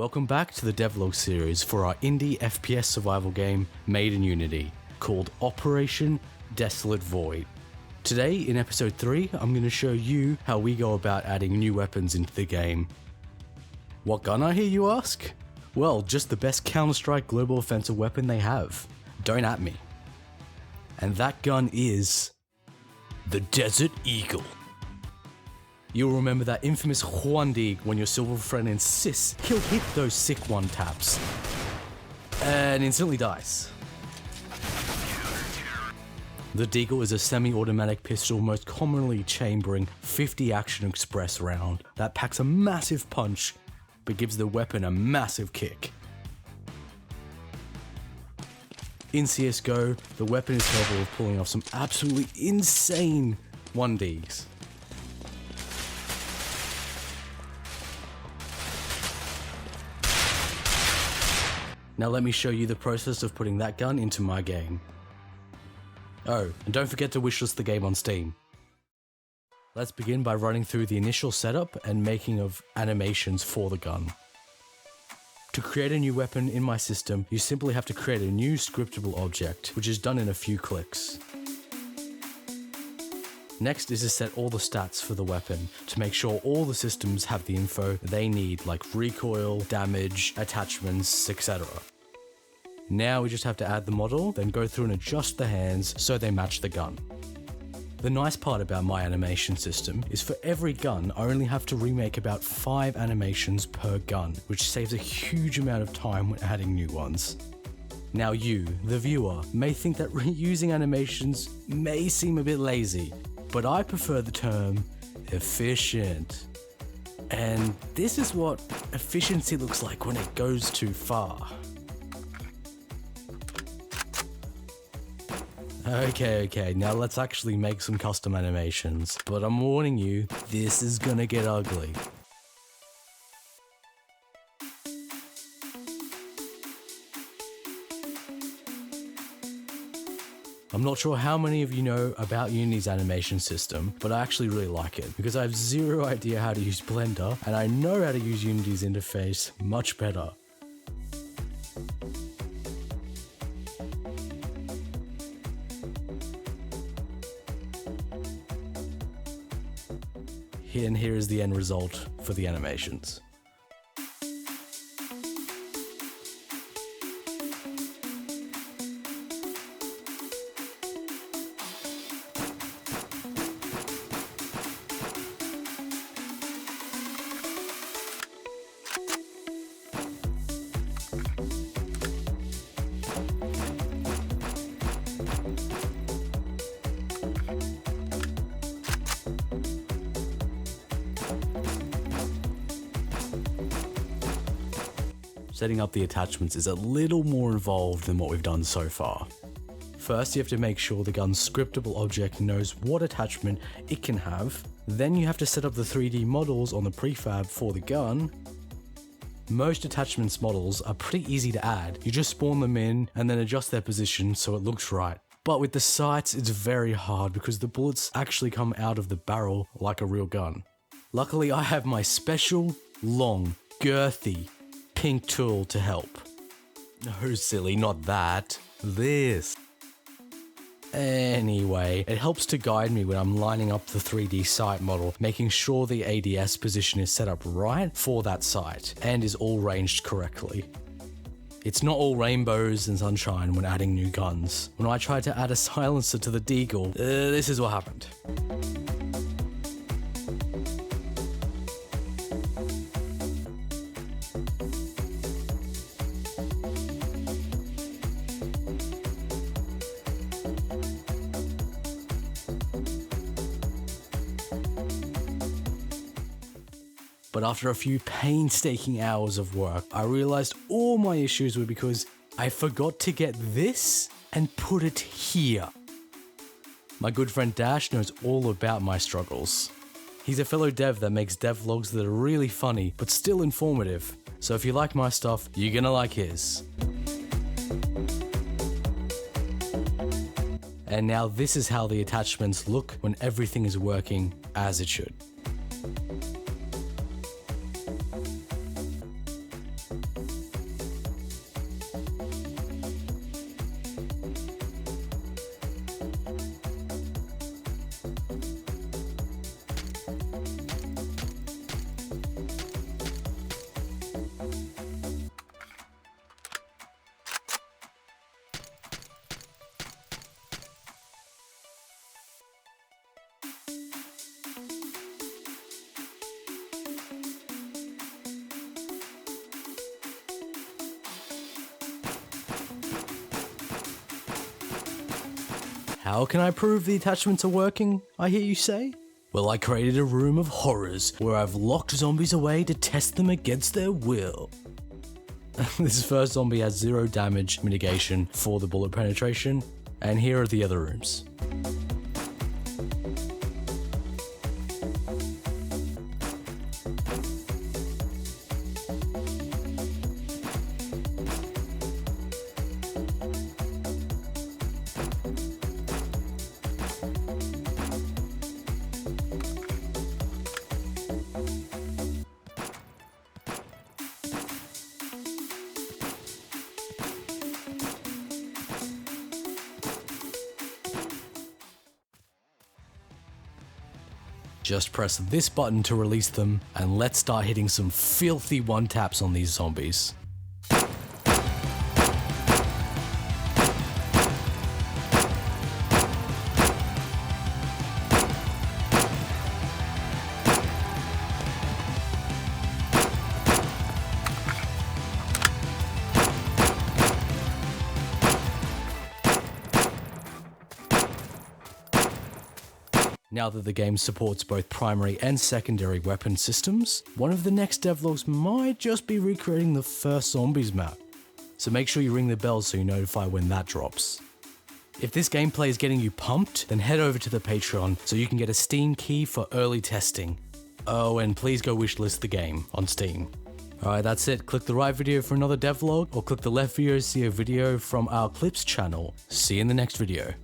Welcome back to the Devlog series for our indie FPS survival game made in Unity, called Operation Desolate Void. Today, in episode 3, I'm going to show you how we go about adding new weapons into the game. What gun, I hear you ask? Well, just the best Counter-Strike global offensive weapon they have. Don't at me. And that gun is the Desert Eagle. You'll remember that infamous O.D.V when your silver friend insists he'll hit those sick one taps and instantly dies. The Deagle is a semi-automatic pistol most commonly chambering 50 Action Express round that packs a massive punch but gives the weapon a massive kick. In CSGO, the weapon is capable of pulling off some absolutely insane 1Ds. Now let me show you the process of putting that gun into my game. Oh, and don't forget to wishlist the game on Steam. Let's begin by running through the initial setup and making of animations for the gun. To create a new weapon in my system, you simply have to create a new scriptable object, which is done in a few clicks. Next is to set all the stats for the weapon to make sure all the systems have the info they need, like recoil, damage, attachments, etc. Now we just have to add the model, then go through and adjust the hands so they match the gun. The nice part about my animation system is for every gun I only have to remake about 5 animations per gun, which saves a huge amount of time when adding new ones. Now you, the viewer, may think that reusing animations may seem a bit lazy, but I prefer the term efficient. And this is what efficiency looks like when it goes too far. Okay, now let's actually make some custom animations, but I'm warning you, this is gonna get ugly. I'm not sure how many of you know about Unity's animation system, but I actually really like it because I have zero idea how to use Blender and I know how to use Unity's interface much better. And here is the end result for the animations. Setting up the attachments is a little more involved than what we've done so far. First, you have to make sure the gun's scriptable object knows what attachment it can have. Then you have to set up the 3D models on the prefab for the gun. Most attachments models are pretty easy to add. You just spawn them in and then adjust their position so it looks right. But with the sights, it's very hard because the bullets actually come out of the barrel like a real gun. Luckily, I have my special, long, girthy, pink tool to help. No, silly, not that. This. Anyway, it helps to guide me when I'm lining up the 3D sight model, making sure the ADS position is set up right for that sight and is all ranged correctly. It's not all rainbows and sunshine when adding new guns. When I tried to add a silencer to the Deagle, this is what happened. But after a few painstaking hours of work, I realized all my issues were because I forgot to get this and put it here. My good friend Dash knows all about my struggles. He's a fellow dev that makes devlogs that are really funny, but still informative. So if you like my stuff, you're gonna like his. And now this is how the attachments look when everything is working as it should. How can I prove the attachments are working, I hear you say? Well, I created a room of horrors where I've locked zombies away to test them against their will. This first zombie has 0 damage mitigation for the bullet penetration, and here are the other rooms. Just press this button to release them, and let's start hitting some filthy one-taps on these zombies. Now that the game supports both primary and secondary weapon systems, one of the next devlogs might just be recreating the first zombies map. So make sure you ring the bell so you notify when that drops. If this gameplay is getting you pumped, then head over to the Patreon so you can get a Steam key for early testing. Oh, and please go wishlist the game on Steam. Alright, that's it. Click the right video for another devlog, or click the left video to see a video from our Clips channel. See you in the next video.